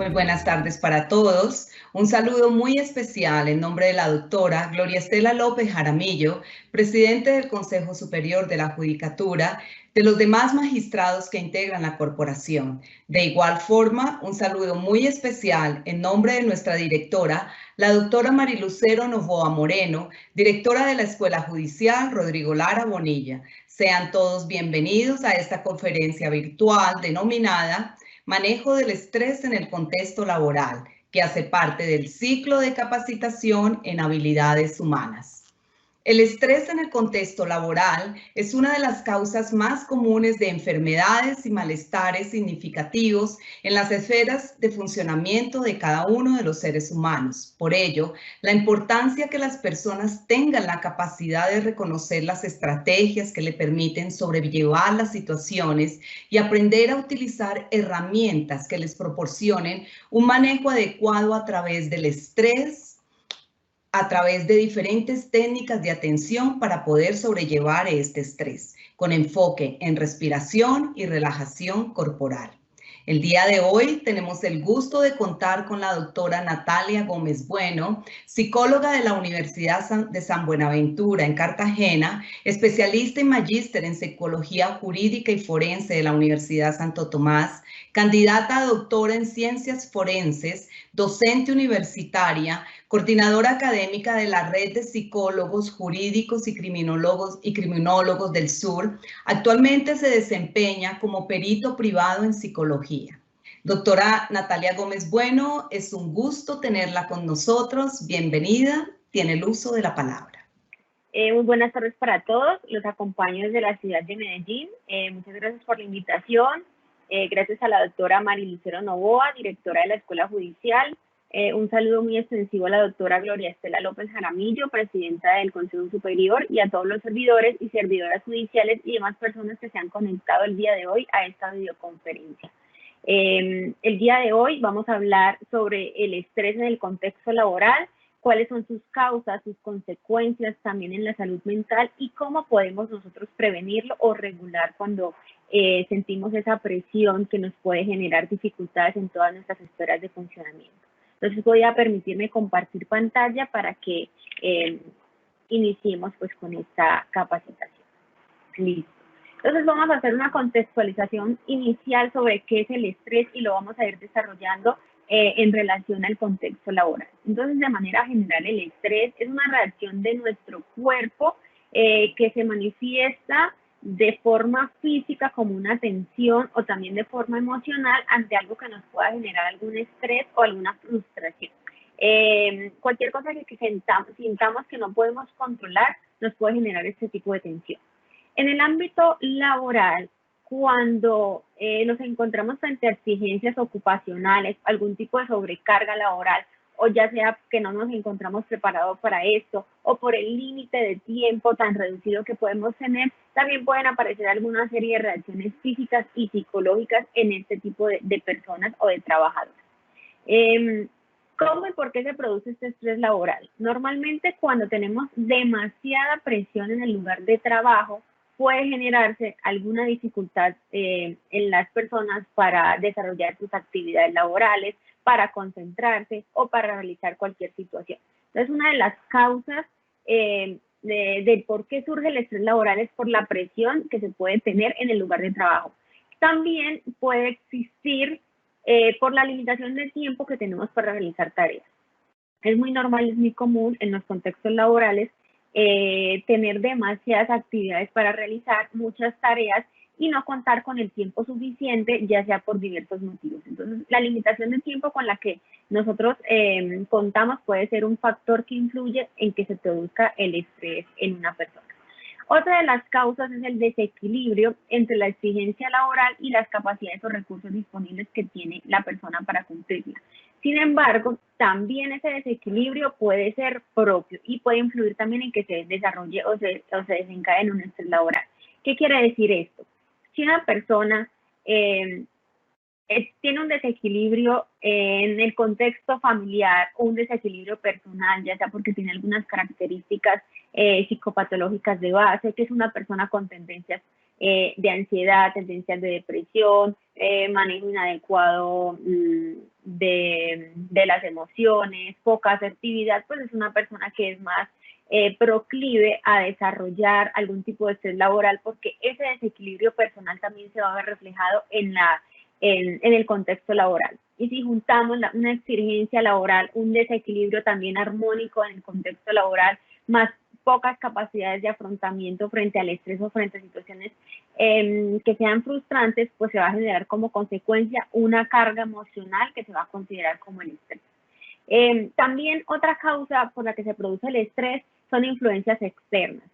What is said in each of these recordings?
Muy buenas tardes para todos. Un saludo muy especial en nombre de la doctora Gloria Estela López Jaramillo, presidente del Consejo Superior de la Judicatura, de los demás magistrados que integran la corporación. De igual forma, un saludo muy especial en nombre de nuestra directora, la doctora Marilucero Novoa Moreno, directora de la Escuela Judicial Rodrigo Lara Bonilla. Sean todos bienvenidos a esta conferencia virtual denominada Manejo del estrés en el contexto laboral, que hace parte del ciclo de capacitación en habilidades humanas. El estrés en el contexto laboral es una de las causas más comunes de enfermedades y malestares significativos en las esferas de funcionamiento de cada uno de los seres humanos. Por ello, la importancia que las personas tengan la capacidad de reconocer las estrategias que le permiten sobrellevar las situaciones y aprender a utilizar herramientas que les proporcionen un manejo adecuado a través del estrés, a través de diferentes técnicas de atención para poder sobrellevar este estrés, con enfoque en respiración y relajación corporal. El día de hoy tenemos el gusto de contar con la doctora Natalia Gómez Bueno, psicóloga de la Universidad de San Buenaventura en Cartagena, especialista y magíster en psicología jurídica y forense de la Universidad Santo Tomás, candidata a doctora en ciencias forenses, docente universitaria, coordinadora académica de la Red de Psicólogos Jurídicos y Criminólogos del Sur. Actualmente se desempeña como perito privado en psicología. Doctora Natalia Gómez Bueno, es un gusto tenerla con nosotros. Bienvenida, tiene el uso de la palabra. Muy buenas tardes para todos. Los acompaño desde la ciudad de Medellín. Muchas gracias por la invitación. Gracias a la doctora Marilucero Novoa, directora de la Escuela Judicial. Un saludo muy extensivo a la doctora Gloria Estela López Jaramillo, presidenta del Consejo Superior, y a todos los servidores y servidoras judiciales y demás personas que se han conectado el día de hoy a esta videoconferencia. El día de hoy vamos a hablar sobre el estrés en el contexto laboral, cuáles son sus causas, sus consecuencias también en la salud mental y cómo podemos nosotros prevenirlo o regular cuando sentimos esa presión que nos puede generar dificultades en todas nuestras esferas de funcionamiento. Entonces voy a permitirme compartir pantalla para que iniciemos pues con esta capacitación. Listo. Entonces vamos a hacer una contextualización inicial sobre qué es el estrés y lo vamos a ir desarrollando en relación al contexto laboral. Entonces, de manera general, el estrés es una reacción de nuestro cuerpo que se manifiesta de forma física como una tensión o también de forma emocional ante algo que nos pueda generar algún estrés o alguna frustración. Cualquier cosa que sintamos que no podemos controlar nos puede generar este tipo de tensión. En el ámbito laboral, cuando nos encontramos frente a exigencias ocupacionales, algún tipo de sobrecarga laboral, o ya sea que no nos encontramos preparados para esto, o por el límite de tiempo tan reducido que podemos tener, también pueden aparecer alguna serie de reacciones físicas y psicológicas en este tipo de personas o de trabajadores. ¿Cómo y por qué se produce este estrés laboral? Normalmente cuando tenemos demasiada presión en el lugar de trabajo, puede generarse alguna dificultad en las personas para desarrollar sus actividades laborales, para concentrarse o para realizar cualquier situación. Entonces, una de las causas de por qué surge el estrés laboral es por la presión que se puede tener en el lugar de trabajo. También puede existir por la limitación de tiempo que tenemos para realizar tareas. Es muy normal, es muy común en los contextos laborales tener demasiadas actividades para realizar, muchas tareas y no contar con el tiempo suficiente, ya sea por diversos motivos. Entonces, la limitación de tiempo con la que nosotros contamos puede ser un factor que influye en que se produzca el estrés en una persona. Otra de las causas es el desequilibrio entre la exigencia laboral y las capacidades o recursos disponibles que tiene la persona para cumplirla. Sin embargo, también ese desequilibrio puede ser propio y puede influir también en que se desarrolle o se desencadene un estrés laboral. ¿Qué quiere decir esto? Si una persona tiene un desequilibrio en el contexto familiar o un desequilibrio personal, ya sea porque tiene algunas características psicopatológicas de base, que es una persona con tendencias de ansiedad, tendencias de depresión, manejo inadecuado de las emociones, poca asertividad, pues es una persona que es más proclive a desarrollar algún tipo de estrés laboral, porque ese desequilibrio personal también se va a ver reflejado en el contexto laboral. Y si juntamos una exigencia laboral, un desequilibrio también armónico en el contexto laboral, más pocas capacidades de afrontamiento frente al estrés o frente a situaciones que sean frustrantes, pues se va a generar como consecuencia una carga emocional que se va a considerar como el estrés. También otra causa por la que se produce el estrés son influencias externas.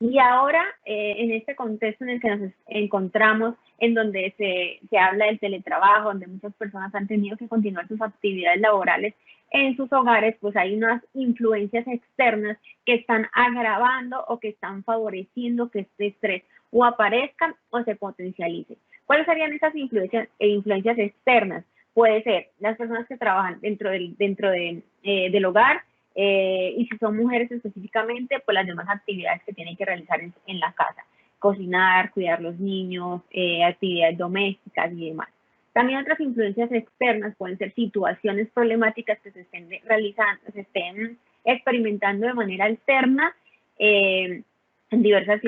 Y ahora, en este contexto en el que nos encontramos, en donde se habla del teletrabajo, donde muchas personas han tenido que continuar sus actividades laborales en sus hogares, pues hay unas influencias externas que están agravando o que están favoreciendo que este estrés o aparezca o se potencialice. ¿Cuáles serían esas influencias externas? Puede ser las personas que trabajan dentro del hogar, y si son mujeres específicamente, pues las demás actividades que tienen que realizar en la casa, cocinar, cuidar los niños, actividades domésticas y demás. También otras influencias externas pueden ser situaciones problemáticas que se estén realizando, se estén experimentando de manera alterna en diversas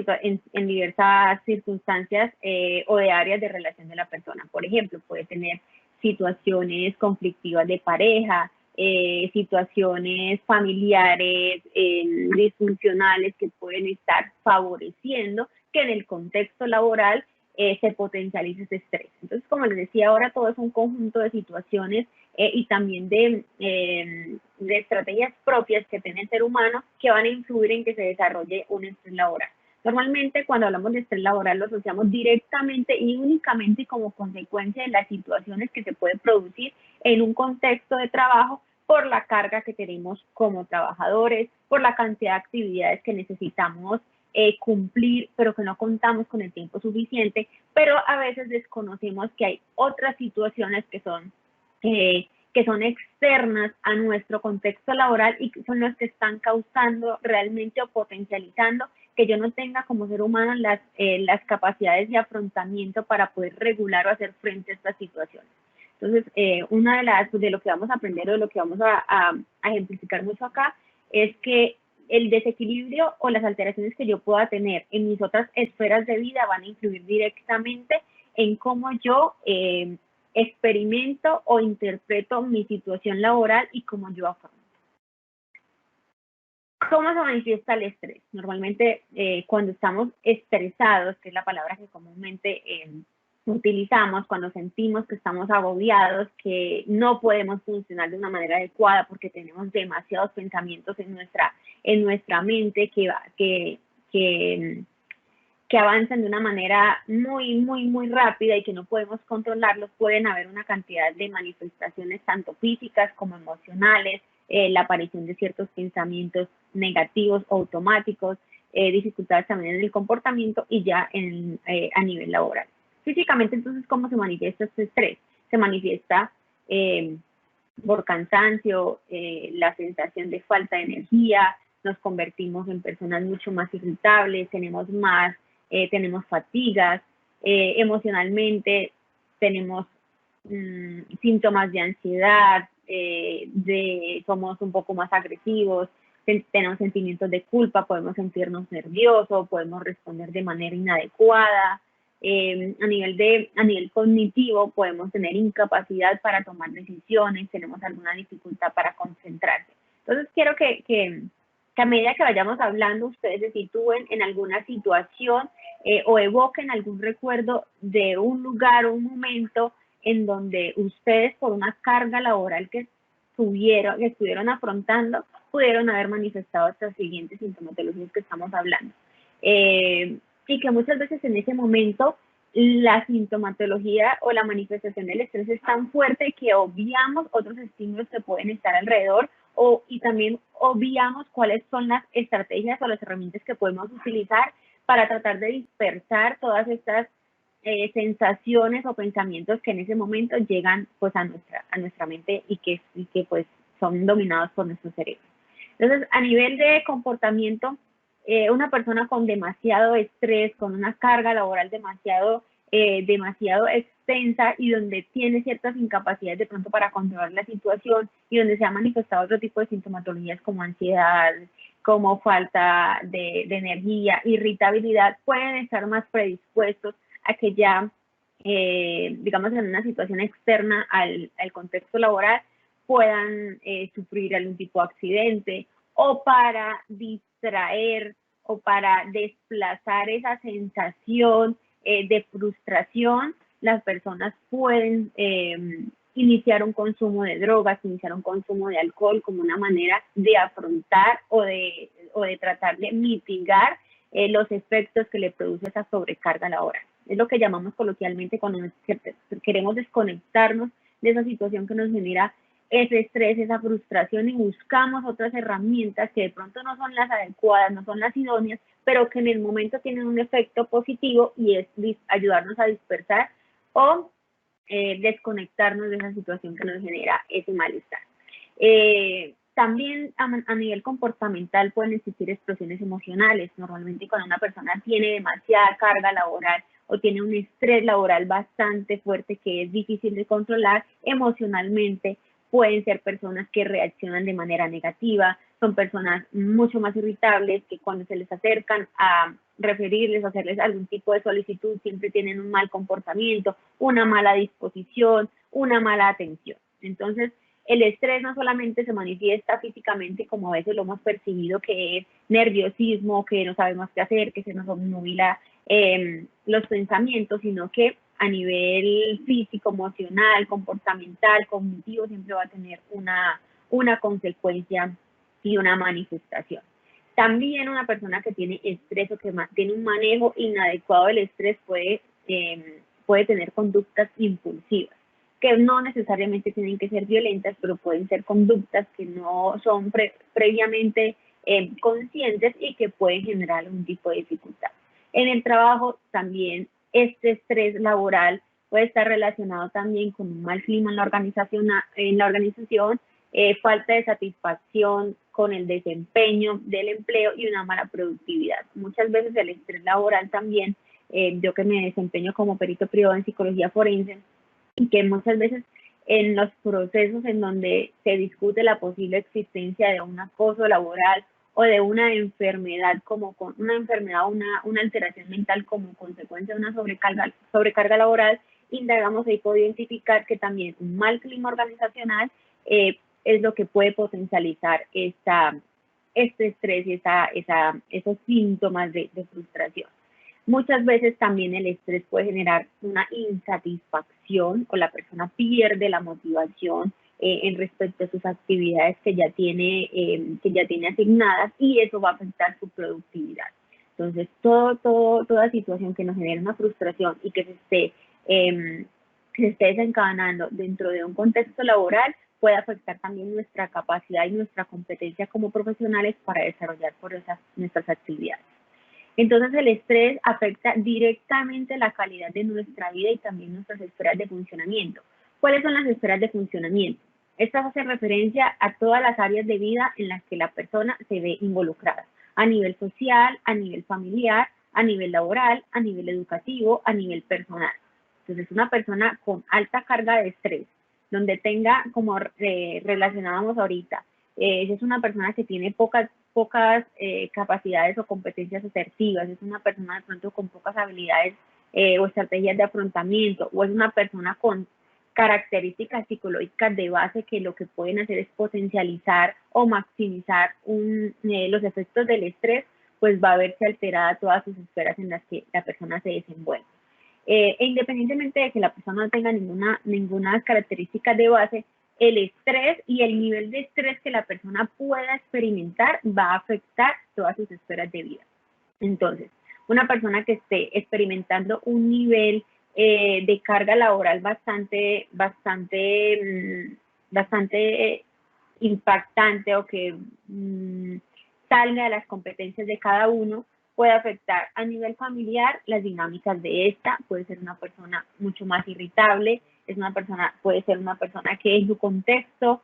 circunstancias o de áreas de relación de la persona. Por ejemplo, puede tener situaciones conflictivas de pareja, situaciones familiares disfuncionales que pueden estar favoreciendo que en el contexto laboral se potencialice ese estrés. Entonces, como les decía, ahora todo es un conjunto de situaciones y también de estrategias propias que tiene el ser humano que van a influir en que se desarrolle un estrés laboral. Normalmente, cuando hablamos de estrés laboral, lo asociamos directamente y únicamente como consecuencia de las situaciones que se pueden producir en un contexto de trabajo por la carga que tenemos como trabajadores, por la cantidad de actividades que necesitamos cumplir, pero que no contamos con el tiempo suficiente, pero a veces desconocemos que hay otras situaciones que son externas a nuestro contexto laboral y que son las que están causando realmente o potencializando que yo no tenga como ser humano las capacidades de afrontamiento para poder regular o hacer frente a estas situaciones. Entonces, una de lo que vamos a aprender o de lo que vamos a ejemplificar mucho acá es que el desequilibrio o las alteraciones que yo pueda tener en mis otras esferas de vida van a influir directamente en cómo yo experimento o interpreto mi situación laboral y cómo yo afronto. ¿Cómo se manifiesta el estrés? Normalmente cuando estamos estresados, que es la palabra que comúnmente utilizamos, cuando sentimos que estamos agobiados, que no podemos funcionar de una manera adecuada porque tenemos demasiados pensamientos en nuestra mente que avanzan de una manera muy, muy, muy rápida y que no podemos controlarlos, pueden haber una cantidad de manifestaciones tanto físicas como emocionales, la aparición de ciertos pensamientos negativos o automáticos, dificultades también en el comportamiento y ya a nivel laboral. Físicamente, entonces, ¿cómo se manifiesta este estrés? Se manifiesta por cansancio, la sensación de falta de energía, nos convertimos en personas mucho más irritables, tenemos fatigas, emocionalmente tenemos síntomas de ansiedad, somos un poco más agresivos, tenemos sentimientos de culpa, podemos sentirnos nerviosos, podemos responder de manera inadecuada. A nivel cognitivo podemos tener incapacidad para tomar decisiones, tenemos alguna dificultad para concentrarse. Entonces quiero que a medida que vayamos hablando, ustedes se sitúen en alguna situación o evoquen algún recuerdo de un lugar o un momento en donde ustedes, por una carga laboral que estuvieron afrontando, pudieron haber manifestado estas siguientes sintomatologías que estamos hablando. Y que muchas veces en ese momento la sintomatología o la manifestación del estrés es tan fuerte que obviamos otros estímulos que pueden estar alrededor y también obviamos cuáles son las estrategias o las herramientas que podemos utilizar para tratar de dispersar todas estas sensaciones o pensamientos que en ese momento llegan pues a nuestra mente y que pues son dominados por nuestro cerebro. Entonces, a nivel de comportamiento, una persona con demasiado estrés, con una carga laboral demasiado demasiado extensa y donde tiene ciertas incapacidades de pronto para controlar la situación y donde se ha manifestado otro tipo de sintomatologías como ansiedad, como falta de energía, irritabilidad, pueden estar más predispuestos a que ya, digamos, en una situación externa al contexto laboral, puedan sufrir algún tipo de accidente, o para distraer o para desplazar esa sensación de frustración, las personas pueden iniciar un consumo de drogas, iniciar un consumo de alcohol como una manera de afrontar o de tratar de mitigar los efectos que le produce esa sobrecarga laboral. Es lo que llamamos coloquialmente cuando queremos desconectarnos de esa situación que nos genera ese estrés, esa frustración, y buscamos otras herramientas que de pronto no son las adecuadas, no son las idóneas, pero que en el momento tienen un efecto positivo y es ayudarnos a dispersar o desconectarnos de esa situación que nos genera ese malestar. También a nivel comportamental pueden existir explosiones emocionales. Normalmente cuando una persona tiene demasiada carga laboral o tiene un estrés laboral bastante fuerte que es difícil de controlar emocionalmente, pueden ser personas que reaccionan de manera negativa, son personas mucho más irritables, que cuando se les acercan a referirles, a hacerles algún tipo de solicitud, siempre tienen un mal comportamiento, una mala disposición, una mala atención. Entonces, el estrés no solamente se manifiesta físicamente, como a veces lo hemos percibido, que es nerviosismo, que no sabemos qué hacer, que se nos obnubila los pensamientos, sino que a nivel físico, emocional, comportamental, cognitivo, siempre va a tener una consecuencia y una manifestación. También una persona que tiene estrés o que tiene un manejo inadecuado del estrés puede tener conductas impulsivas, que no necesariamente tienen que ser violentas, pero pueden ser conductas que no son previamente conscientes y que pueden generar algún tipo de dificultad. En el trabajo también este estrés laboral puede estar relacionado también con un mal clima en la organización, falta de satisfacción con el desempeño del empleo y una mala productividad. Muchas veces el estrés laboral también, yo que me desempeño como perito privado en psicología forense, y que muchas veces en los procesos en donde se discute la posible existencia de un acoso laboral o de una enfermedad una alteración mental como consecuencia de una sobrecarga laboral, indagamos y puedo identificar que también un mal clima organizacional es lo que puede potencializar este estrés y esos síntomas de frustración. Muchas veces también el estrés puede generar una insatisfacción o la persona pierde la motivación en respecto a sus actividades que ya tiene asignadas, y eso va a afectar su productividad. Entonces, toda situación que nos genere una frustración y que se esté desencadenando dentro de un contexto laboral puede afectar también nuestra capacidad y nuestra competencia como profesionales para desarrollar nuestras actividades. Entonces, el estrés afecta directamente la calidad de nuestra vida y también nuestras esferas de funcionamiento. ¿Cuáles son las esferas de funcionamiento? Estas hacen referencia a todas las áreas de vida en las que la persona se ve involucrada, a nivel social, a nivel familiar, a nivel laboral, a nivel educativo, a nivel personal. Entonces, una persona con alta carga de estrés, donde tenga, como relacionábamos ahorita, es una persona que tiene pocas capacidades o competencias asertivas, es una persona de pronto con pocas habilidades o estrategias de afrontamiento, o es una persona con características psicológicas de base que lo que pueden hacer es potencializar o maximizar los efectos del estrés, pues va a verse alterada todas sus esferas en las que la persona se desenvuelve. E independientemente de que la persona no tenga ninguna característica de base, el estrés y el nivel de estrés que la persona pueda experimentar va a afectar todas sus esferas de vida. Entonces, una persona que esté experimentando un nivel de carga laboral bastante impactante, o que salga de las competencias de cada uno, puede afectar a nivel familiar las dinámicas de esta. Puede ser una persona mucho más irritable, puede ser una persona que en su contexto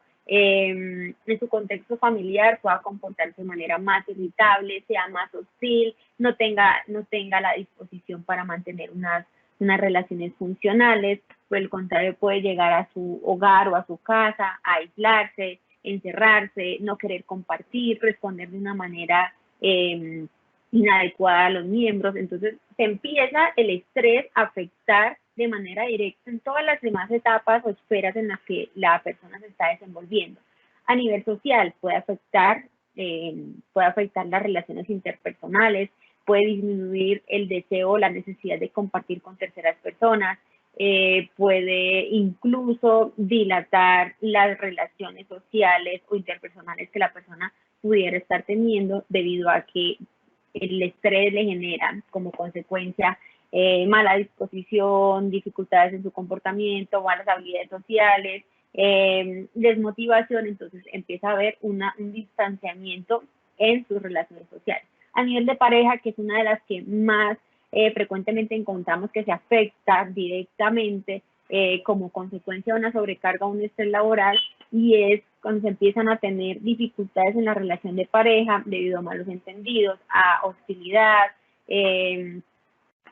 familiar pueda comportarse de manera más irritable, sea más hostil, no tenga la disposición para mantener unas relaciones funcionales. Por el contrario, puede llegar a su hogar o a su casa a aislarse, encerrarse, no querer compartir, responder de una manera inadecuada a los miembros. Entonces se empieza el estrés a afectar de manera directa en todas las demás etapas o esferas en las que la persona se está desenvolviendo. A nivel social puede afectar las relaciones interpersonales, puede disminuir el deseo o la necesidad de compartir con terceras personas, puede incluso dilatar las relaciones sociales o interpersonales que la persona pudiera estar teniendo debido a que el estrés le genera como consecuencia mala disposición, dificultades en su comportamiento, malas habilidades sociales, desmotivación. Entonces empieza a haber un distanciamiento en sus relaciones sociales. A nivel de pareja, que es una de las que más frecuentemente encontramos que se afecta directamente como consecuencia de una sobrecarga o un estrés laboral, y es cuando se empiezan a tener dificultades en la relación de pareja debido a malos entendidos, a hostilidad,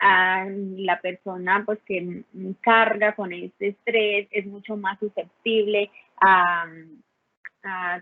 a la persona pues que carga con este estrés es mucho más susceptible a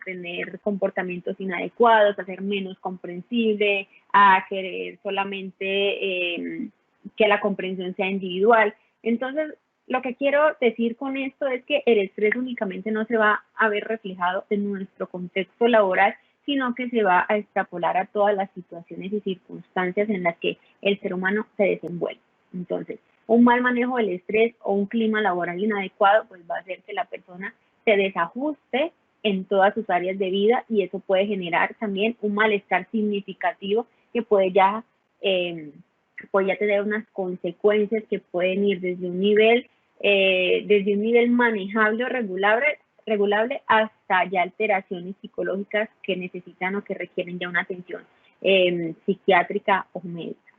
tener comportamientos inadecuados, a ser menos comprensible, a querer solamente que la comprensión sea individual. Entonces, lo que quiero decir con esto es que el estrés únicamente no se va a ver reflejado en nuestro contexto laboral, sino que se va a extrapolar a todas las situaciones y circunstancias en las que el ser humano se desenvuelve. Entonces, un mal manejo del estrés o un clima laboral inadecuado pues va a hacer que la persona se desajuste en todas sus áreas de vida, y eso puede generar también un malestar significativo que puede ya tener unas consecuencias que pueden ir desde un nivel manejable o regulable hasta ya alteraciones psicológicas que necesitan o que requieren ya una atención psiquiátrica o médica.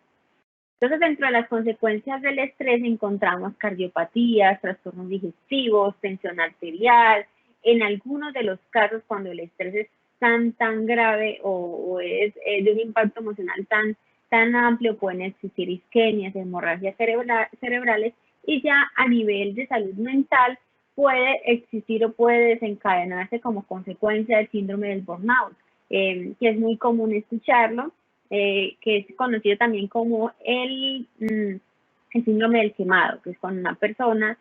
Entonces, dentro de las consecuencias del estrés encontramos cardiopatías, trastornos digestivos, tensión arterial. En algunos de los casos, cuando el estrés es tan grave o es de un impacto emocional tan amplio, pueden existir isquemias, hemorragias cerebrales, y ya a nivel de salud mental puede existir o puede desencadenarse como consecuencia del síndrome del burnout, que es muy común escucharlo, que es conocido también como el síndrome del quemado, que es cuando una persona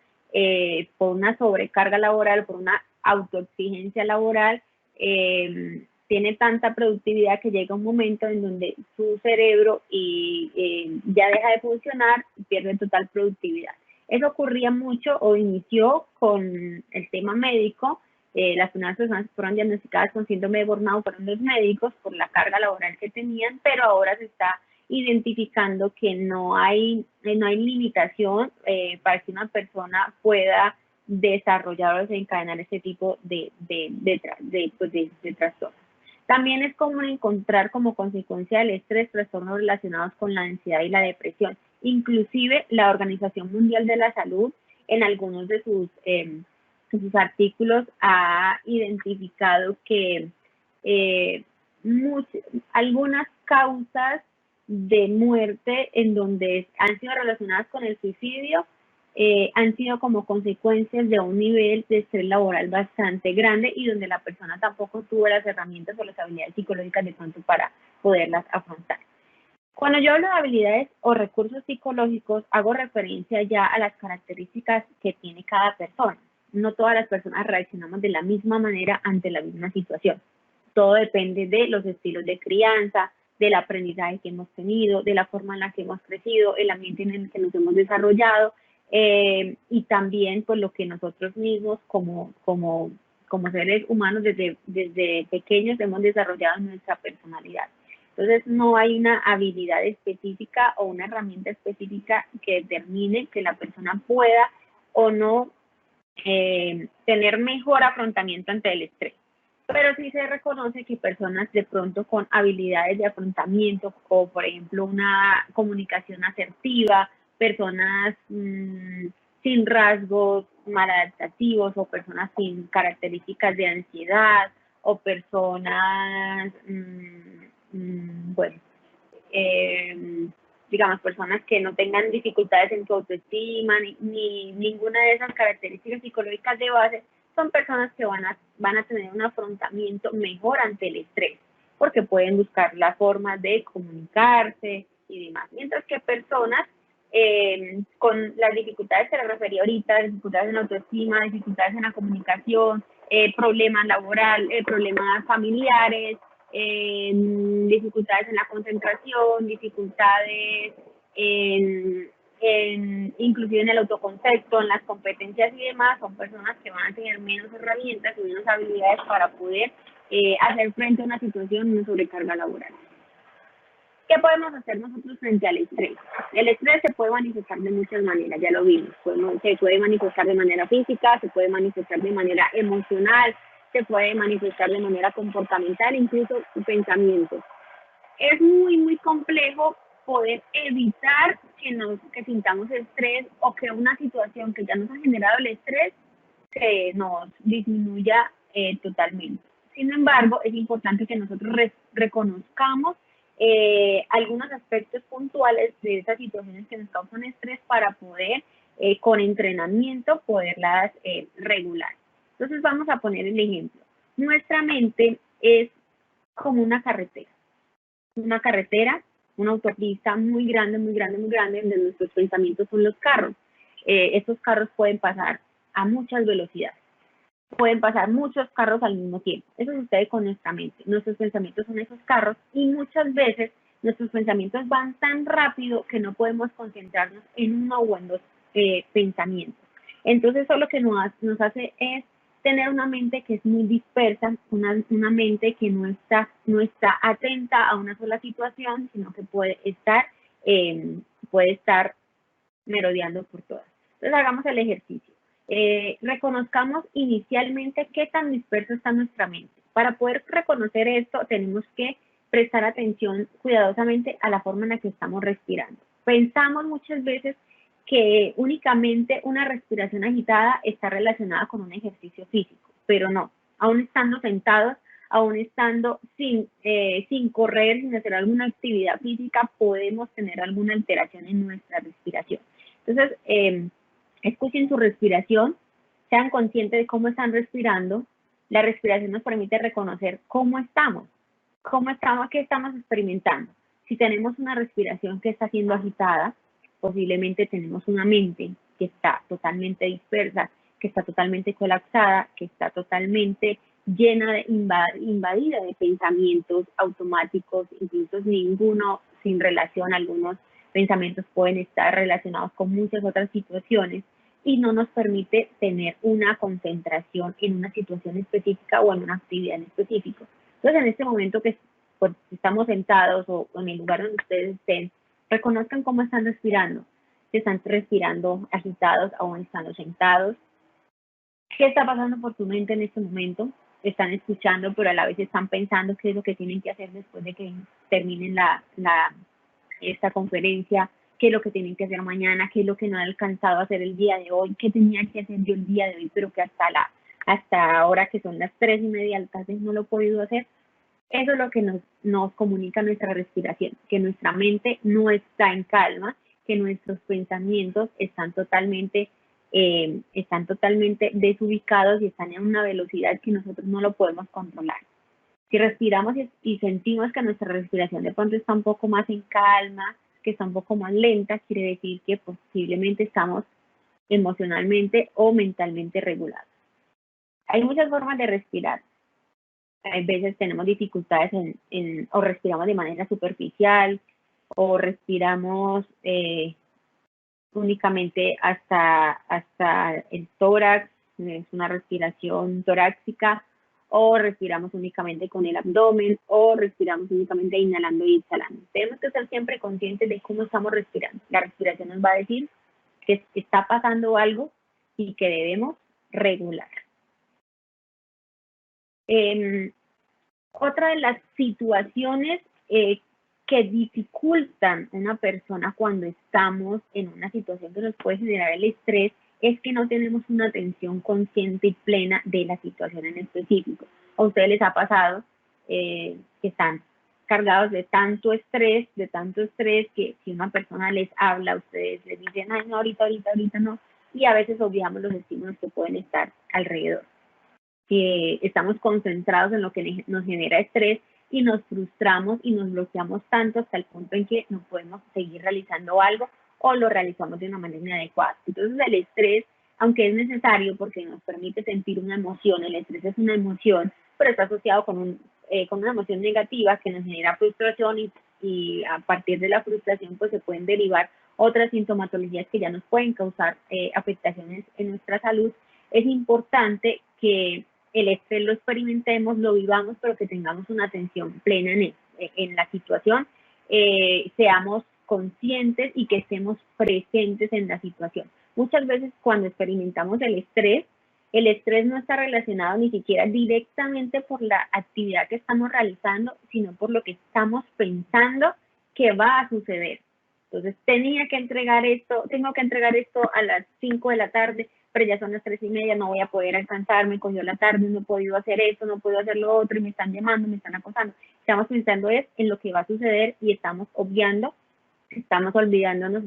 por una sobrecarga laboral, por una autoexigencia laboral, tiene tanta productividad que llega un momento en donde su cerebro ya deja de funcionar y pierde total productividad. Eso ocurría mucho o inició con el tema médico. Las primeras personas que fueron diagnosticadas con síndrome de burnout fueron los médicos por la carga laboral que tenían, pero ahora se está identificando que no hay limitación para que una persona pueda desarrollar o desencadenar este tipo de trastornos. También es común encontrar como consecuencia del estrés trastornos relacionados con la ansiedad y la depresión. Inclusive la Organización Mundial de la Salud en algunos de sus artículos ha identificado que algunas causas de muerte en donde han sido relacionadas con el suicidio han sido como consecuencias de un nivel de estrés laboral bastante grande, y donde la persona tampoco tuvo las herramientas o las habilidades psicológicas de pronto para poderlas afrontar. Cuando yo hablo de habilidades o recursos psicológicos, hago referencia ya a las características que tiene cada persona. No todas las personas reaccionamos de la misma manera ante la misma situación. Todo depende de los estilos de crianza, del aprendizaje que hemos tenido, de la forma en la que hemos crecido, el ambiente en el que nos hemos desarrollado, y también pues lo que nosotros mismos como seres humanos desde pequeños hemos desarrollado en nuestra personalidad. Entonces no hay una habilidad específica o una herramienta específica que determine que la persona pueda o no tener mejor afrontamiento ante el estrés. Pero sí se reconoce que personas de pronto con habilidades de afrontamiento, o por ejemplo una comunicación asertiva, personas sin rasgos maladaptativos, o personas sin características de ansiedad, o personas, digamos, personas que no tengan dificultades en su autoestima, ni ninguna de esas características psicológicas de base, son personas que van a tener un afrontamiento mejor ante el estrés, porque pueden buscar la forma de comunicarse y demás. Mientras que personas con las dificultades que le refería ahorita, dificultades en la autoestima, dificultades en la comunicación, problemas laborales, problemas familiares, dificultades en la concentración, dificultades inclusive en el autoconcepto, en las competencias y demás, son personas que van a tener menos herramientas y menos habilidades para poder hacer frente a una situación, una sobrecarga laboral. ¿Qué podemos hacer nosotros frente al estrés? El estrés se puede manifestar de muchas maneras, ya lo vimos. Se puede manifestar de manera física, se puede manifestar de manera emocional, se puede manifestar de manera comportamental, incluso pensamientos. Es muy, muy complejo poder evitar que sintamos estrés o que una situación que ya nos ha generado el estrés que nos disminuya totalmente. Sin embargo, es importante que nosotros reconozcamos algunos aspectos puntuales de esas situaciones que nos causan estrés para poder, con entrenamiento, poderlas regular. Entonces vamos a poner el ejemplo. Nuestra mente es como una carretera, una autopista muy grande, muy grande, muy grande, donde nuestros pensamientos son los carros. Estos carros pueden pasar a muchas velocidades. Pueden pasar muchos carros al mismo tiempo. Eso sucede con nuestra mente. Nuestros pensamientos son esos carros y muchas veces nuestros pensamientos van tan rápido que no podemos concentrarnos en uno o en dos pensamientos. Entonces, eso lo que nos hace es tener una mente que es muy dispersa, una mente que no está atenta a una sola situación, sino que puede estar merodeando por todas. Entonces, hagamos el ejercicio. Reconozcamos inicialmente qué tan dispersa está nuestra mente. Para poder reconocer esto, tenemos que prestar atención cuidadosamente a la forma en la que estamos respirando. Pensamos muchas veces que únicamente una respiración agitada está relacionada con un ejercicio físico, pero no. Aún estando sentados, aún estando sin correr, sin hacer alguna actividad física, podemos tener alguna alteración en nuestra respiración. Entonces, escuchen su respiración, sean conscientes de cómo están respirando. La respiración nos permite reconocer cómo estamos, qué estamos experimentando. Si tenemos una respiración que está siendo agitada, posiblemente tenemos una mente que está totalmente dispersa, que está totalmente colapsada, que está totalmente llena invadida de pensamientos automáticos, incluso ninguno sin relación. Algunos pensamientos pueden estar relacionados con muchas otras situaciones y no nos permite tener una concentración en una situación específica o en una actividad en específico. Entonces, en este momento que pues, estamos sentados o en el lugar donde ustedes estén, reconozcan cómo están respirando. Si están respirando agitados o están sentados. ¿Qué está pasando por tu mente en este momento? Están escuchando, pero a la vez están pensando qué es lo que tienen que hacer después de que terminen esta conferencia, qué es lo que tienen que hacer mañana, qué es lo que no han alcanzado a hacer el día de hoy, qué tenía que hacer yo el día de hoy, pero que hasta ahora que son las 3:30 tal vez no lo he podido hacer. Eso es lo que nos comunica nuestra respiración, que nuestra mente no está en calma, que nuestros pensamientos están totalmente desubicados y están en una velocidad que nosotros no lo podemos controlar. Si respiramos y sentimos que nuestra respiración de pronto está un poco más en calma, que está un poco más lenta, quiere decir que posiblemente estamos emocionalmente o mentalmente regulados. Hay muchas formas de respirar. A veces tenemos dificultades o respiramos de manera superficial o respiramos únicamente hasta el tórax, es una respiración torácica, o respiramos únicamente con el abdomen, o respiramos únicamente inhalando y exhalando. Tenemos que ser siempre conscientes de cómo estamos respirando. La respiración nos va a decir que está pasando algo y que debemos regular. Otra de las situaciones que dificultan a una persona cuando estamos en una situación que nos puede generar el estrés es que no tenemos una atención consciente y plena de la situación en específico. A ustedes les ha pasado que están cargados de tanto estrés que si una persona les habla, ustedes les dicen, ay, no, ahorita no, y a veces obviamos los estímulos que pueden estar alrededor. Estamos concentrados en lo que nos genera estrés y nos frustramos y nos bloqueamos tanto hasta el punto en que no podemos seguir realizando algo o lo realizamos de una manera inadecuada. Entonces el estrés, aunque es necesario porque nos permite sentir una emoción, el estrés es una emoción, pero está asociado con una emoción negativa que nos genera frustración y a partir de la frustración pues se pueden derivar otras sintomatologías que ya nos pueden causar afectaciones en nuestra salud. Es importante que el estrés lo experimentemos, lo vivamos, pero que tengamos una atención plena en la situación, seamos conscientes y que estemos presentes en la situación. Muchas veces cuando experimentamos el estrés no está relacionado ni siquiera directamente por la actividad que estamos realizando, sino por lo que estamos pensando que va a suceder. Entonces, tengo que entregar esto a las 5 de la tarde, pero ya son las 3:30, no voy a poder alcanzar, me cogió la tarde, no he podido hacer esto, no puedo hacer lo otro, y me están llamando, me están acosando. Estamos pensando en lo que va a suceder y estamos olvidándonos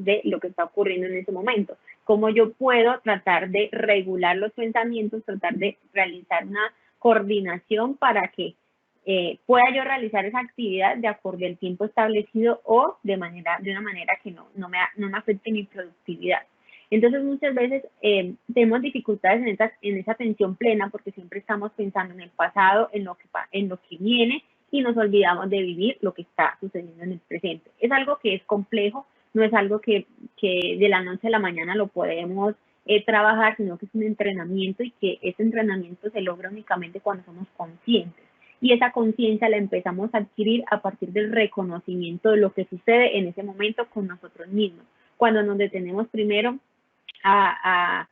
de lo que está ocurriendo en ese momento. Cómo yo puedo tratar de regular los pensamientos, tratar de realizar una coordinación para que pueda yo realizar esa actividad de acuerdo al tiempo establecido o de una manera que no me afecte mi productividad. Entonces, muchas veces tenemos dificultades en esa atención plena porque siempre estamos pensando en el pasado, en lo que viene, y nos olvidamos de vivir lo que está sucediendo en el presente. Es algo que es complejo, no es algo que de la noche a la mañana lo podemos trabajar, sino que es un entrenamiento y que ese entrenamiento se logra únicamente cuando somos conscientes. Y esa conciencia la empezamos a adquirir a partir del reconocimiento de lo que sucede en ese momento con nosotros mismos. Cuando nos detenemos primero a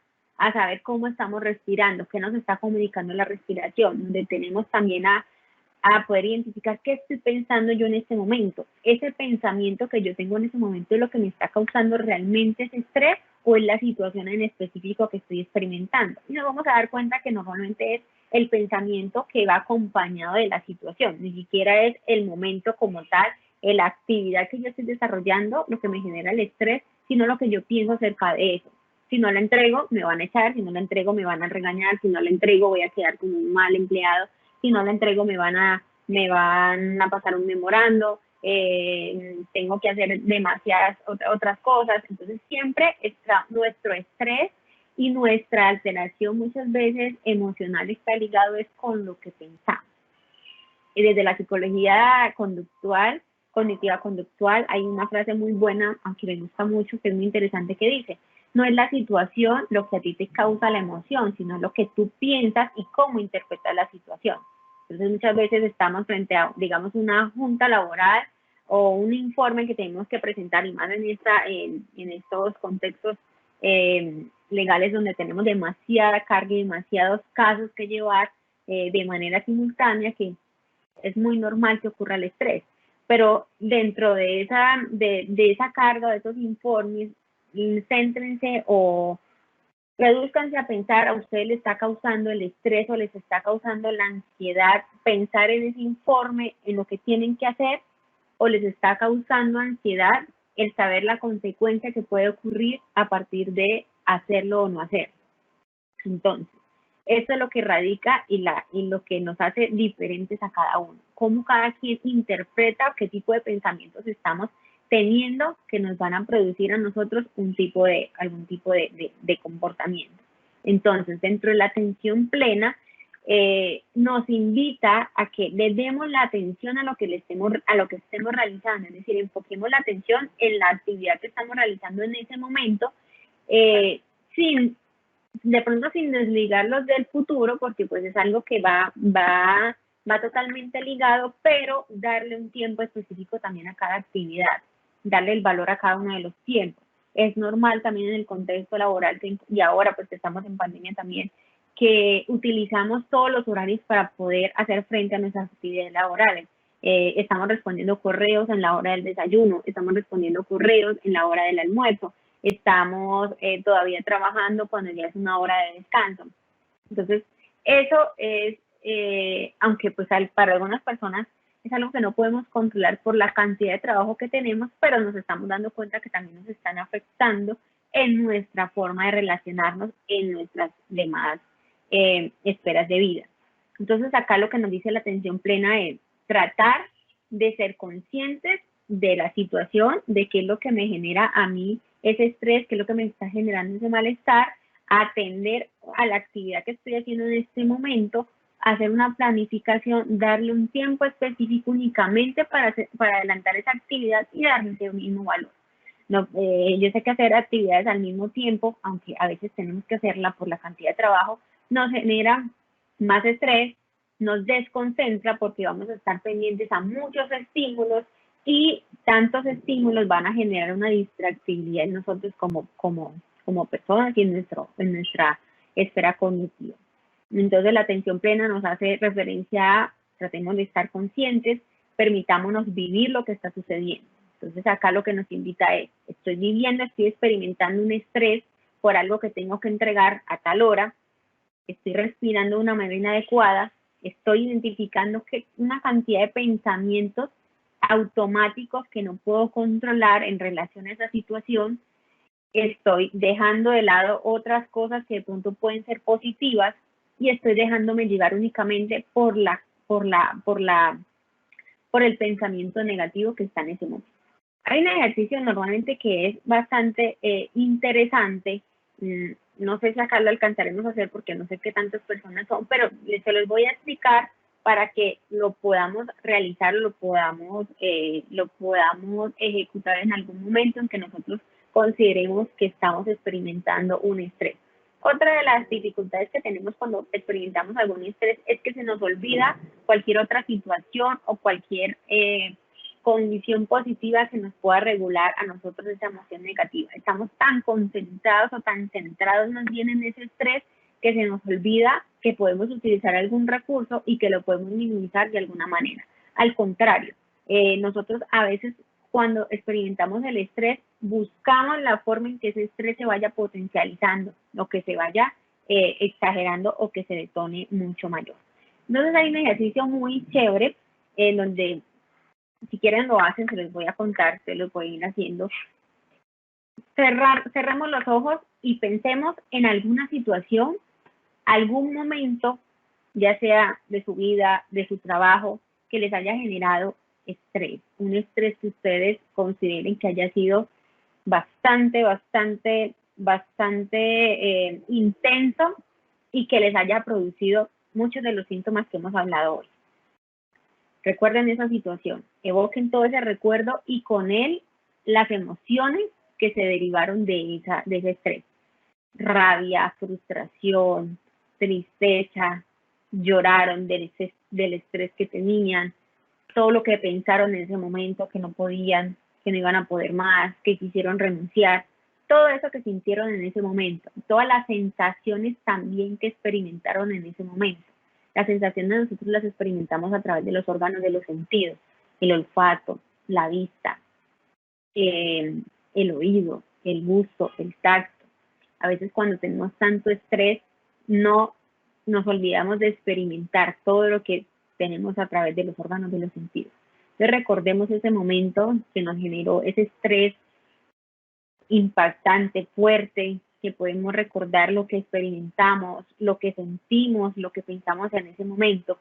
saber cómo estamos respirando, qué nos está comunicando la respiración, nos detenemos también a poder identificar qué estoy pensando yo en este momento. Ese pensamiento que yo tengo en ese momento es lo que me está causando realmente ese estrés o es la situación en específico que estoy experimentando. Y nos vamos a dar cuenta que normalmente es el pensamiento que va acompañado de la situación, ni siquiera es el momento como tal, la actividad que yo estoy desarrollando lo que me genera el estrés, sino lo que yo pienso acerca de eso. Si no la entrego, me van a echar, si no la entrego, me van a regañar, si no la entrego, voy a quedar como un mal empleado, si no la entrego, me van a pasar un memorando, tengo que hacer demasiadas otras cosas. Entonces, siempre está nuestro estrés y nuestra alteración muchas veces emocional está ligado es con lo que pensamos. Y desde la psicología cognitiva conductual, hay una frase muy buena, aunque me gusta mucho, que es muy interesante, que dice: no es la situación lo que a ti te causa la emoción, sino lo que tú piensas y cómo interpretas la situación. Entonces, muchas veces estamos frente a, digamos, una junta laboral o un informe que tenemos que presentar, y más en estos contextos legales donde tenemos demasiada carga y demasiados casos que llevar de manera simultánea, que es muy normal que ocurra el estrés. Pero dentro de esa carga, de esos informes, céntrense o redúzcanse a pensar, a ustedes les está causando el estrés o les está causando la ansiedad pensar en ese informe, en lo que tienen que hacer, o les está causando ansiedad el saber la consecuencia que puede ocurrir a partir de hacerlo o no hacerlo. Entonces, eso es lo que radica y lo que nos hace diferentes a cada uno. Cómo cada quien interpreta qué tipo de pensamientos estamos teniendo que nos van a producir a nosotros algún tipo de comportamiento. Entonces, dentro de la atención plena, nos invita a que le demos la atención a lo que estemos realizando, es decir, enfoquemos la atención en la actividad que estamos realizando en ese momento, de pronto sin desligarlos del futuro, porque pues es algo que va totalmente ligado, pero darle un tiempo específico también a cada actividad, darle el valor a cada uno de los tiempos. Es normal también en el contexto laboral, y ahora pues que estamos en pandemia también, que utilizamos todos los horarios para poder hacer frente a nuestras actividades laborales. Estamos respondiendo correos en la hora del desayuno, estamos respondiendo correos en la hora del almuerzo, estamos todavía trabajando cuando ya es una hora de descanso. Entonces, eso es, aunque pues para algunas personas es algo que no podemos controlar por la cantidad de trabajo que tenemos, pero nos estamos dando cuenta que también nos están afectando en nuestra forma de relacionarnos en nuestras demás esferas de vida. Entonces acá lo que nos dice la atención plena es tratar de ser conscientes de la situación, de qué es lo que me genera a mí ese estrés, qué es lo que me está generando ese malestar, atender a la actividad que estoy haciendo en este momento, hacer una planificación, darle un tiempo específico únicamente para adelantar esa actividad y darle ese mismo valor. No, yo sé que hacer actividades al mismo tiempo, aunque a veces tenemos que hacerla por la cantidad de trabajo, nos genera más estrés, nos desconcentra porque vamos a estar pendientes a muchos estímulos y tantos estímulos van a generar una distractibilidad en nosotros como personas y en nuestra esfera cognitiva. Entonces la atención plena nos hace referencia a tratemos de estar conscientes, permitámonos vivir lo que está sucediendo. Entonces acá lo que nos invita es, estoy viviendo, estoy experimentando un estrés por algo que tengo que entregar a tal hora, estoy respirando de una manera inadecuada, estoy identificando que una cantidad de pensamientos automáticos que no puedo controlar en relación a esa situación, estoy dejando de lado otras cosas que de pronto pueden ser positivas y estoy dejándome llevar únicamente por el pensamiento negativo que está en ese momento. Hay un ejercicio normalmente que es bastante interesante, no sé si acá lo alcanzaremos a hacer porque no sé qué tantas personas son, pero se los voy a explicar para que lo podamos realizar, lo podamos ejecutar en algún momento en que nosotros consideremos que estamos experimentando un estrés. Otra de las dificultades que tenemos cuando experimentamos algún estrés es que se nos olvida cualquier otra situación o cualquier condición positiva que nos pueda regular a nosotros esa emoción negativa. Estamos tan concentrados o tan centrados más bien en ese estrés que se nos olvida que podemos utilizar algún recurso y que lo podemos minimizar de alguna manera. Al contrario, nosotros a veces cuando experimentamos el estrés buscamos la forma en que ese estrés se vaya potencializando, o que se vaya exagerando o que se detone mucho mayor. Entonces hay un ejercicio muy chévere en donde si quieren lo hacen, se los voy a contar, se los voy a ir haciendo. Cerremos los ojos y pensemos en alguna situación, algún momento, ya sea de su vida, de su trabajo, que les haya generado estrés. Un estrés que ustedes consideren que haya sido bastante intenso y que les haya producido muchos de los síntomas que hemos hablado hoy. Recuerden esa situación, evoquen todo ese recuerdo y con él las emociones que se derivaron de ese estrés. Rabia, frustración, tristeza, lloraron del estrés que tenían, todo lo que pensaron en ese momento que no podían, que no iban a poder más, que quisieron renunciar, todo eso que sintieron en ese momento, todas las sensaciones también que experimentaron en ese momento. Las sensaciones nosotros las experimentamos a través de los órganos de los sentidos, el olfato, la vista, el oído, el gusto, el tacto. A veces cuando tenemos tanto estrés, no nos olvidamos de experimentar todo lo que tenemos a través de los órganos de los sentidos. Entonces recordemos ese momento que nos generó ese estrés impactante, fuerte, que podemos recordar lo que experimentamos, lo que sentimos, lo que pensamos en ese momento.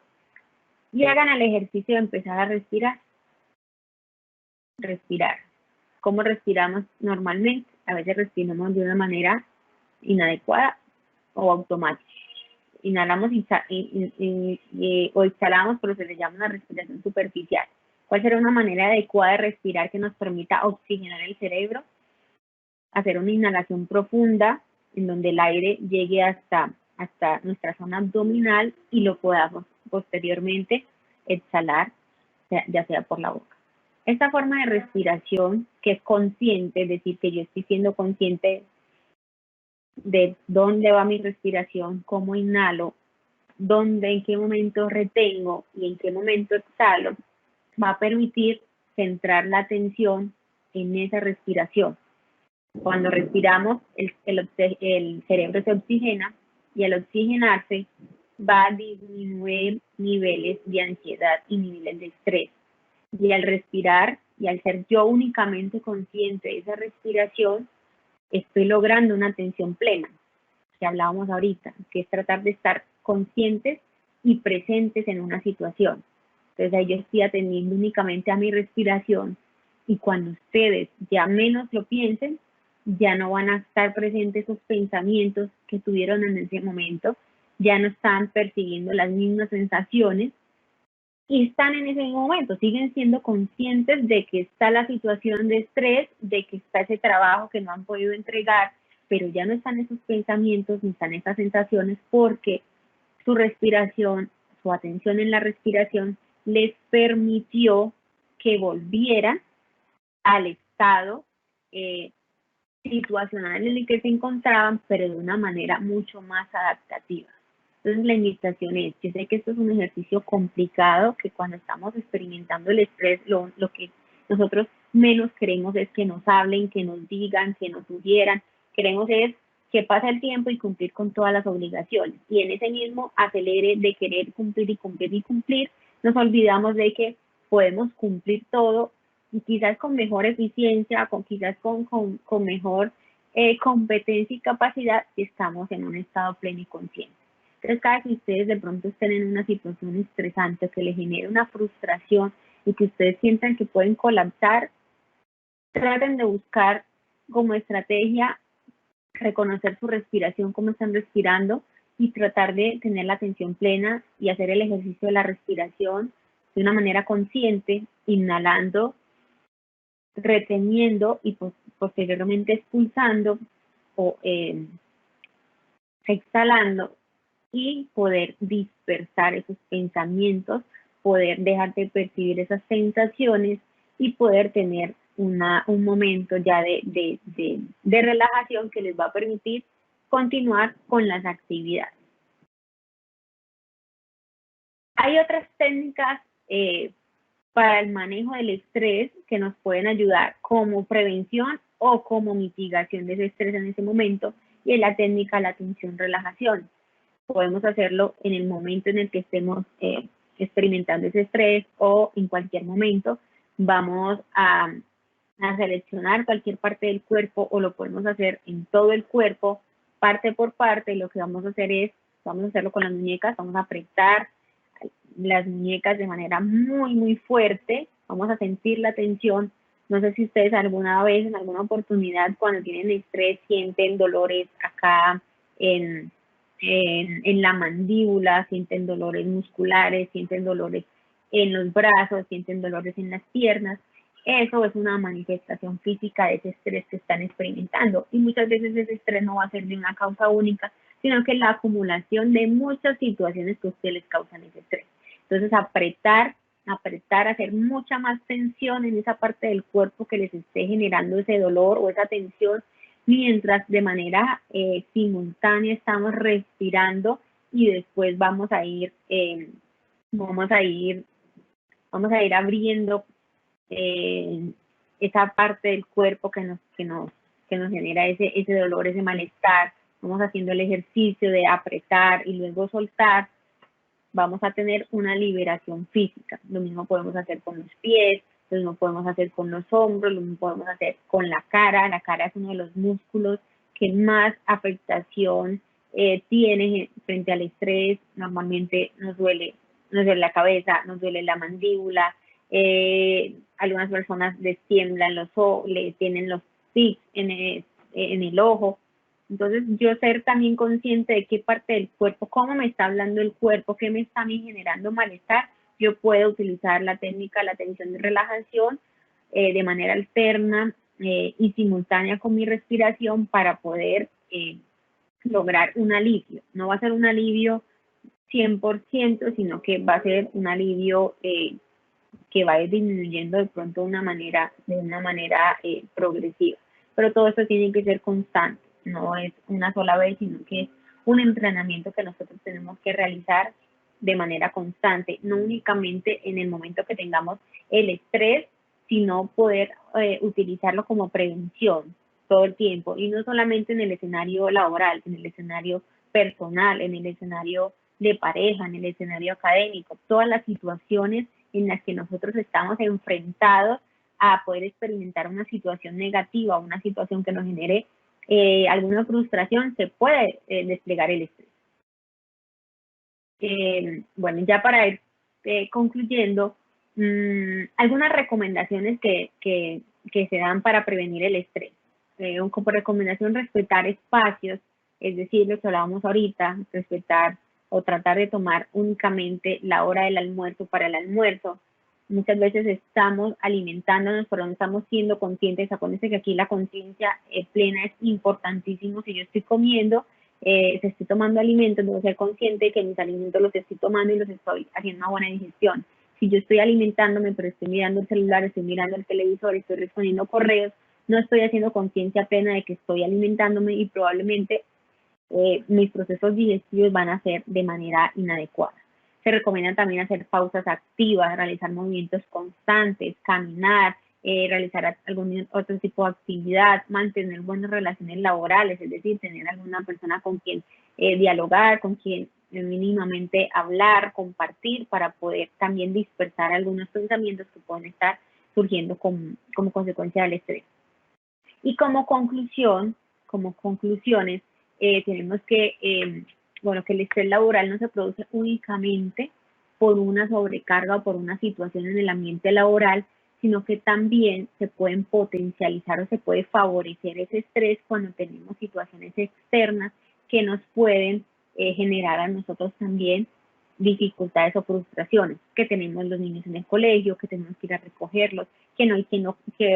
Y hagan el ejercicio de empezar a respirar. Respirar. ¿Cómo respiramos normalmente? A veces respiramos de una manera inadecuada o automática. Inhalamos o exhalamos, pero se le llama una respiración superficial. ¿Cuál será una manera adecuada de respirar que nos permita oxigenar el cerebro? Hacer una inhalación profunda en donde el aire llegue hasta nuestra zona abdominal y lo podamos posteriormente exhalar, ya sea por la boca. Esta forma de respiración que es consciente, es decir, que yo estoy siendo consciente de dónde va mi respiración, cómo inhalo, dónde, en qué momento retengo y en qué momento exhalo, va a permitir centrar la atención en esa respiración. Cuando respiramos, el cerebro se oxigena y al oxigenarse va a disminuir niveles de ansiedad y niveles de estrés. Y al respirar y al ser yo únicamente consciente de esa respiración, estoy logrando una atención plena, que hablábamos ahorita, que es tratar de estar conscientes y presentes en una situación. Entonces ahí yo estoy atendiendo únicamente a mi respiración y cuando ustedes ya menos lo piensen, ya no van a estar presentes esos pensamientos que tuvieron en ese momento, ya no están percibiendo las mismas sensaciones y están en ese momento, siguen siendo conscientes de que está la situación de estrés, de que está ese trabajo que no han podido entregar, pero ya no están esos pensamientos ni están esas sensaciones porque su respiración, su atención en la respiración les permitió que volvieran al estado situacional en el que se encontraban, pero de una manera mucho más adaptativa. Entonces la invitación es, yo sé que esto es un ejercicio complicado, que cuando estamos experimentando el estrés, lo que nosotros menos queremos es que nos hablen, que nos digan, que nos sugieran, queremos es que pase el tiempo y cumplir con todas las obligaciones. Y en ese mismo acelere de querer cumplir y cumplir y cumplir, nos olvidamos de que podemos cumplir todo y quizás con mejor eficiencia, quizás con mejor competencia y capacidad si estamos en un estado pleno y consciente. Entonces, cada que ustedes de pronto estén en una situación estresante que les genere una frustración y que ustedes sientan que pueden colapsar, traten de buscar como estrategia reconocer su respiración, cómo están respirando y tratar de tener la atención plena y hacer el ejercicio de la respiración de una manera consciente, inhalando, reteniendo y posteriormente expulsando o exhalando y poder dispersar esos pensamientos, poder dejar de percibir esas sensaciones y poder tener un momento ya de relajación que les va a permitir continuar con las actividades. Hay otras técnicas para el manejo del estrés que nos pueden ayudar como prevención o como mitigación de ese estrés en ese momento, y es la técnica de la atención-relajación. Podemos hacerlo en el momento en el que estemos experimentando ese estrés o en cualquier momento. Vamos a seleccionar cualquier parte del cuerpo o lo podemos hacer en todo el cuerpo, parte por parte. Lo que vamos a hacer es, vamos a hacerlo con las muñecas, vamos a apretar las muñecas de manera muy, muy fuerte, vamos a sentir la tensión. No sé si ustedes alguna vez, en alguna oportunidad, cuando tienen estrés, sienten dolores acá en la mandíbula, sienten dolores musculares, sienten dolores en los brazos, sienten dolores en las piernas. Eso es una manifestación física de ese estrés que están experimentando. Y muchas veces ese estrés no va a ser de una causa única, sino que la acumulación de muchas situaciones que a ustedes les causan ese estrés. Entonces, apretar, hacer mucha más tensión en esa parte del cuerpo que les esté generando ese dolor o esa tensión, mientras de manera simultánea estamos respirando y después vamos a ir abriendo esa parte del cuerpo que nos genera ese dolor, ese malestar. Vamos haciendo el ejercicio de apretar y luego soltar. Vamos a tener una liberación física. Lo mismo podemos hacer con los pies, lo mismo podemos hacer con los hombros, lo mismo podemos hacer con la cara. La cara es uno de los músculos que más afectación tiene frente al estrés. Normalmente nos duele la cabeza, nos duele la mandíbula. Algunas personas les tiemblan los ojos, le tienen los tics en el ojo. Entonces, yo ser también consciente de qué parte del cuerpo, cómo me está hablando el cuerpo, qué me está a mí generando malestar, yo puedo utilizar la técnica de la atención de relajación de manera alterna y simultánea con mi respiración para poder lograr un alivio. No va a ser un alivio 100%, sino que va a ser un alivio que va a ir disminuyendo de pronto de una manera progresiva. Pero todo esto tiene que ser constante. No es una sola vez, sino que es un entrenamiento que nosotros tenemos que realizar de manera constante, no únicamente en el momento que tengamos el estrés, sino poder utilizarlo como prevención todo el tiempo, y no solamente en el escenario laboral, en el escenario personal, en el escenario de pareja, en el escenario académico, todas las situaciones en las que nosotros estamos enfrentados a poder experimentar una situación negativa, una situación que nos genere alguna frustración, se puede desplegar el estrés. Bueno, ya para ir concluyendo, algunas recomendaciones que se dan para prevenir el estrés. Como recomendación, respetar espacios, es decir, lo que hablábamos ahorita, respetar o tratar de tomar únicamente la hora del almuerzo para el almuerzo. Muchas veces estamos alimentándonos, pero no estamos siendo conscientes. Acuérdense que aquí la conciencia plena es importantísimo. Si yo estoy comiendo, si estoy tomando alimentos, debo ser consciente de que mis alimentos los estoy tomando y los estoy haciendo una buena digestión. Si yo estoy alimentándome, pero estoy mirando el celular, estoy mirando el televisor, estoy respondiendo correos, no estoy haciendo conciencia plena de que estoy alimentándome y probablemente mis procesos digestivos van a ser de manera inadecuada. Se recomienda también hacer pausas activas, realizar movimientos constantes, caminar, realizar algún otro tipo de actividad, mantener buenas relaciones laborales, es decir, tener alguna persona con quien dialogar, con quien mínimamente hablar, compartir, para poder también dispersar algunos pensamientos que pueden estar surgiendo como consecuencia del estrés. Y como conclusiones, tenemos que, que el estrés laboral no se produce únicamente por una sobrecarga o por una situación en el ambiente laboral, sino que también se pueden potencializar o se puede favorecer ese estrés cuando tenemos situaciones externas que nos pueden generar a nosotros también dificultades o frustraciones, que tenemos los niños en el colegio, que tenemos que ir a recogerlos, que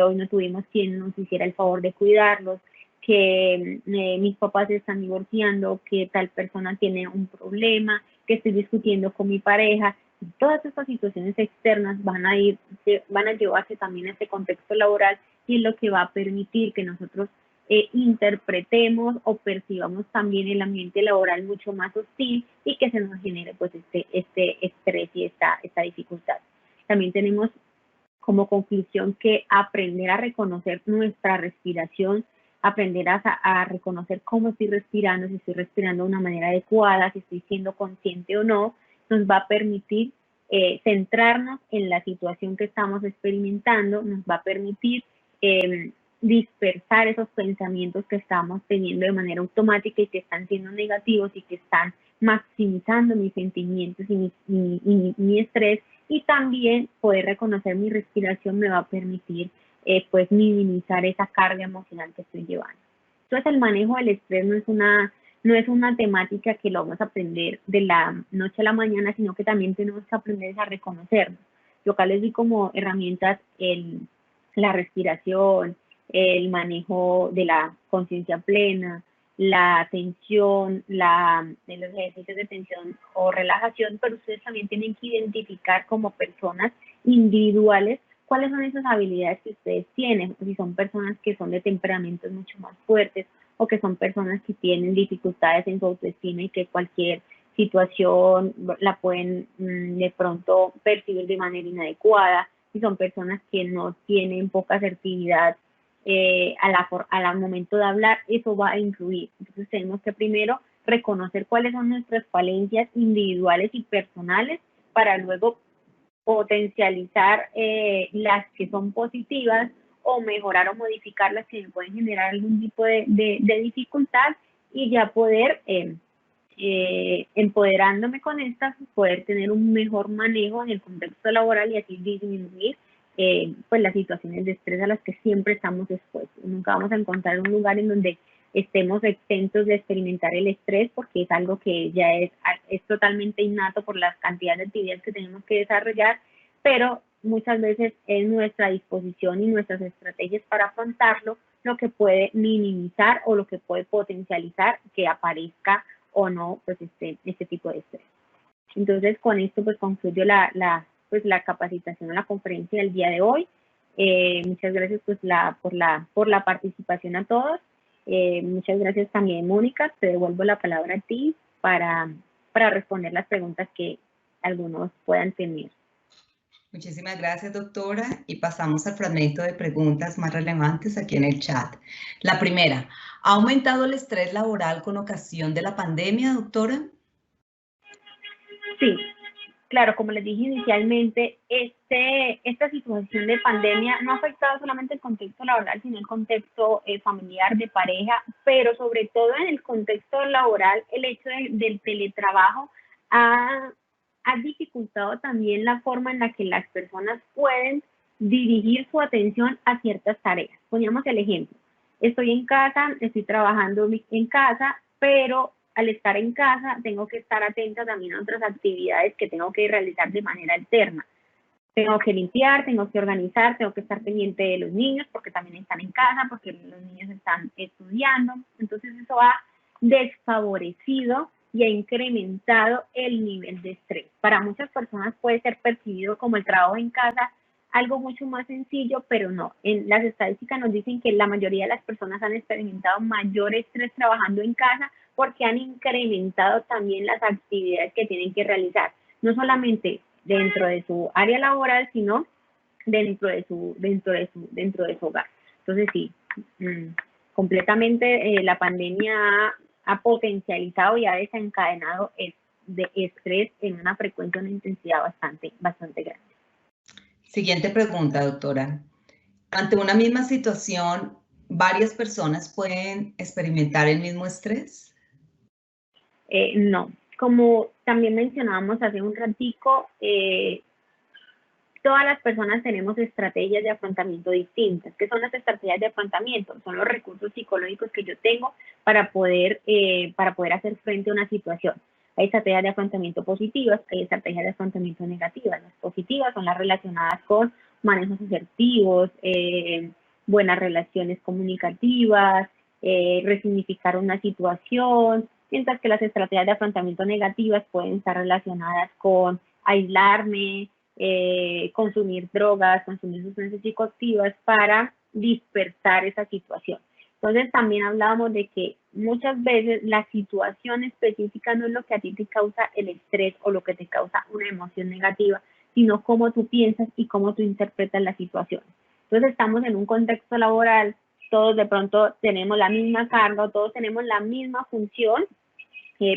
hoy no tuvimos quien nos hiciera el favor de cuidarlos, que mis papás se están divorciando, que tal persona tiene un problema, que estoy discutiendo con mi pareja. Todas estas situaciones externas van a llevarse también a este contexto laboral, y es lo que va a permitir que nosotros interpretemos o percibamos también el ambiente laboral mucho más hostil y que se nos genere pues este estrés y esta dificultad. También tenemos como conclusión que aprender a reconocer nuestra respiración, aprender a reconocer cómo estoy respirando, si estoy respirando de una manera adecuada, si estoy siendo consciente o no, nos va a permitir centrarnos en la situación que estamos experimentando, nos va a permitir dispersar esos pensamientos que estamos teniendo de manera automática y que están siendo negativos y que están maximizando mis sentimientos y mi estrés, y también poder reconocer mi respiración me va a permitir pues minimizar esa carga emocional que estoy llevando. Entonces el manejo del estrés no es una temática que lo vamos a aprender de la noche a la mañana, sino que también tenemos que aprender a reconocernos. Yo acá les di como herramientas la respiración, el manejo de la conciencia plena, la atención, de los ejercicios de tensión o relajación, pero ustedes también tienen que identificar como personas individuales cuáles son esas habilidades que ustedes tienen, si son personas que son de temperamentos mucho más fuertes o que son personas que tienen dificultades en su autoestima y que cualquier situación la pueden de pronto percibir de manera inadecuada, si son personas que no tienen poca asertividad al momento de hablar, eso va a influir. Entonces tenemos que primero reconocer cuáles son nuestras falencias individuales y personales para luego potencializar las que son positivas o mejorar o modificar las que me pueden generar algún tipo de dificultad, y ya poder empoderándome con estas, poder tener un mejor manejo en el contexto laboral y así disminuir pues las situaciones de estrés a las que siempre estamos expuestos. Nunca vamos a encontrar un lugar en donde estemos exentos de experimentar el estrés, porque es algo que ya es totalmente innato por las cantidades de actividades que tenemos que desarrollar, pero muchas veces es nuestra disposición y nuestras estrategias para afrontarlo lo que puede minimizar o lo que puede potencializar que aparezca o no pues este tipo de estrés. Entonces con esto pues concluyo la capacitación o la conferencia del día de hoy. Muchas gracias pues por la participación a todos. Muchas gracias también, Mónica. Te devuelvo la palabra a ti para responder las preguntas que algunos puedan tener. Muchísimas gracias, doctora. Y pasamos al fragmento de preguntas más relevantes aquí en el chat. La primera, ¿ha aumentado el estrés laboral con ocasión de la pandemia, doctora? Sí, claro, como les dije inicialmente, esta situación de pandemia no ha afectado solamente el contexto laboral, sino el contexto familiar, de pareja, pero sobre todo en el contexto laboral, el hecho del teletrabajo ha dificultado también la forma en la que las personas pueden dirigir su atención a ciertas tareas. Poníamos el ejemplo, estoy en casa, estoy trabajando en casa, pero al estar en casa tengo que estar atenta también a otras actividades que tengo que realizar de manera alterna. Tengo que limpiar, tengo que organizar, tengo que estar pendiente de los niños porque también están en casa, porque los niños están estudiando. Entonces eso ha desfavorecido y ha incrementado el nivel de estrés. Para muchas personas puede ser percibido como el trabajo en casa algo mucho más sencillo, pero no. En las estadísticas nos dicen que la mayoría de las personas han experimentado mayor estrés trabajando en casa porque han incrementado también las actividades que tienen que realizar, no solamente dentro de su área laboral, sino dentro de su hogar. Entonces sí, completamente la pandemia ha potencializado y ha desencadenado el de estrés en una frecuencia, una intensidad bastante grande. Siguiente pregunta, doctora. Ante una misma situación, ¿varias personas pueden experimentar el mismo estrés? No, como también mencionábamos hace un ratico, todas las personas tenemos estrategias de afrontamiento distintas. ¿Qué son las estrategias de afrontamiento? Son los recursos psicológicos que yo tengo para poder hacer frente a una situación. Hay estrategias de afrontamiento positivas, hay estrategias de afrontamiento negativas. Las positivas son las relacionadas con manejos asertivos, buenas relaciones comunicativas, resignificar una situación, mientras que las estrategias de afrontamiento negativas pueden estar relacionadas con aislarme, consumir drogas, consumir sustancias psicoactivas para dispersar esa situación. Entonces también hablábamos de que muchas veces la situación específica no es lo que a ti te causa el estrés o lo que te causa una emoción negativa, sino cómo tú piensas y cómo tú interpretas la situación. Entonces estamos en un contexto laboral, todos de pronto tenemos la misma carga, todos tenemos la misma función,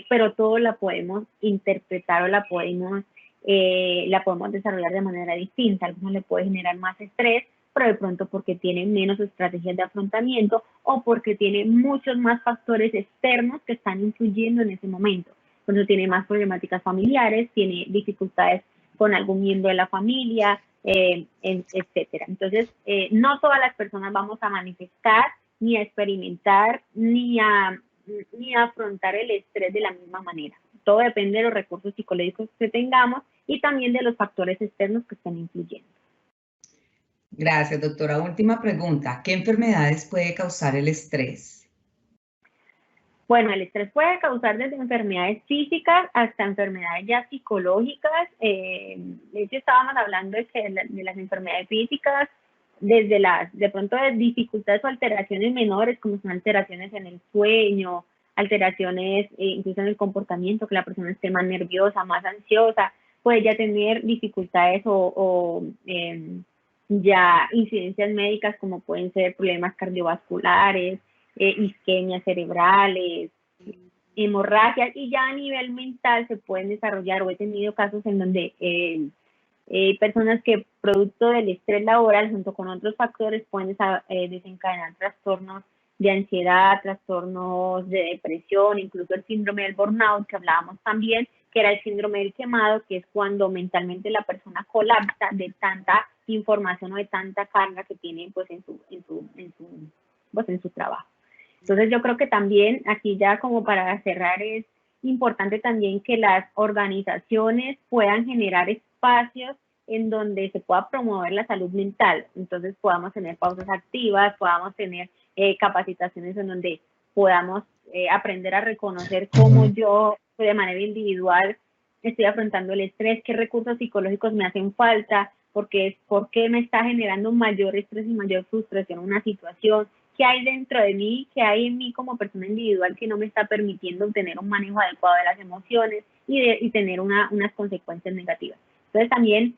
pero todos la podemos interpretar o la podemos desarrollar de manera distinta. A algunos le puede generar más estrés, pero de pronto porque tiene menos estrategias de afrontamiento o porque tiene muchos más factores externos que están influyendo en ese momento. Cuando tiene más problemáticas familiares, tiene dificultades con algún miembro de la familia, etcétera. Entonces, no todas las personas vamos a manifestar, ni a experimentar, ni a afrontar el estrés de la misma manera. Todo depende de los recursos psicológicos que tengamos y también de los factores externos que estén influyendo. Gracias, doctora. Última pregunta. ¿Qué enfermedades puede causar el estrés? Bueno, el estrés puede causar desde enfermedades físicas hasta enfermedades ya psicológicas. De hecho, estábamos hablando de las enfermedades físicas, desde de pronto de dificultades o alteraciones menores, como son alteraciones en el sueño, alteraciones incluso en el comportamiento, que la persona esté más nerviosa, más ansiosa, puede ya tener dificultades o ya incidencias médicas como pueden ser problemas cardiovasculares, isquemias cerebrales, hemorragias, y ya a nivel mental se pueden desarrollar, o he tenido casos en donde personas que producto del estrés laboral junto con otros factores pueden desencadenar trastornos de ansiedad, trastornos de depresión, incluso el síndrome del burnout que hablábamos también, que era el síndrome del quemado, que es cuando mentalmente la persona colapsa de tanta información o de tanta carga que tiene pues en su trabajo. Entonces yo creo que también aquí ya como para cerrar es importante también que las organizaciones puedan generar espacios en donde se pueda promover la salud mental. Entonces podamos tener pausas activas, podamos tener capacitaciones en donde podamos aprender a reconocer cómo yo de manera individual estoy afrontando el estrés, qué recursos psicológicos me hacen falta, por qué me está generando mayor estrés y mayor frustración una situación, qué hay dentro de mí, qué hay en mí como persona individual que no me está permitiendo tener un manejo adecuado de las emociones y tener unas consecuencias negativas. Entonces también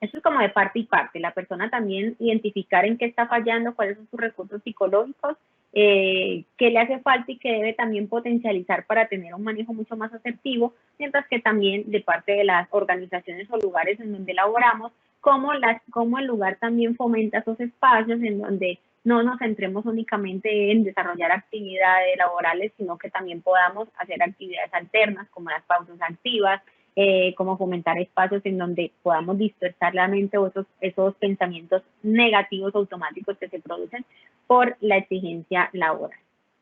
eso es como de parte y parte, la persona también identificar en qué está fallando, cuáles son sus recursos psicológicos qué le hace falta y qué debe también potencializar para tener un manejo mucho más asertivo, mientras que también de parte de las organizaciones o lugares en donde laboramos, cómo el lugar también fomenta esos espacios en donde no nos centremos únicamente en desarrollar actividades laborales, sino que también podamos hacer actividades alternas como las pausas activas, como fomentar espacios en donde podamos dispersar la mente o esos pensamientos negativos automáticos que se producen por la exigencia laboral.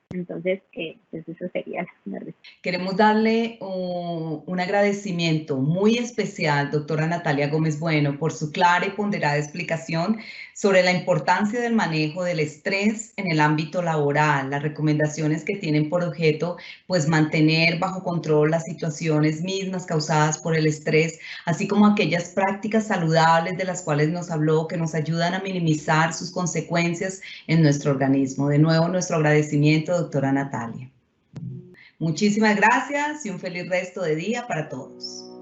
Entonces, pues eso sería la respuesta. Queremos darle un agradecimiento muy especial, doctora Natalia Gómez Bueno, por su clara y ponderada explicación sobre la importancia del manejo del estrés en el ámbito laboral, las recomendaciones que tienen por objeto, pues mantener bajo control las situaciones mismas causadas por el estrés, así como aquellas prácticas saludables de las cuales nos habló, que nos ayudan a minimizar sus consecuencias en nuestro organismo. De nuevo, nuestro agradecimiento, doctora Natalia. Muchísimas gracias y un feliz resto de día para todos.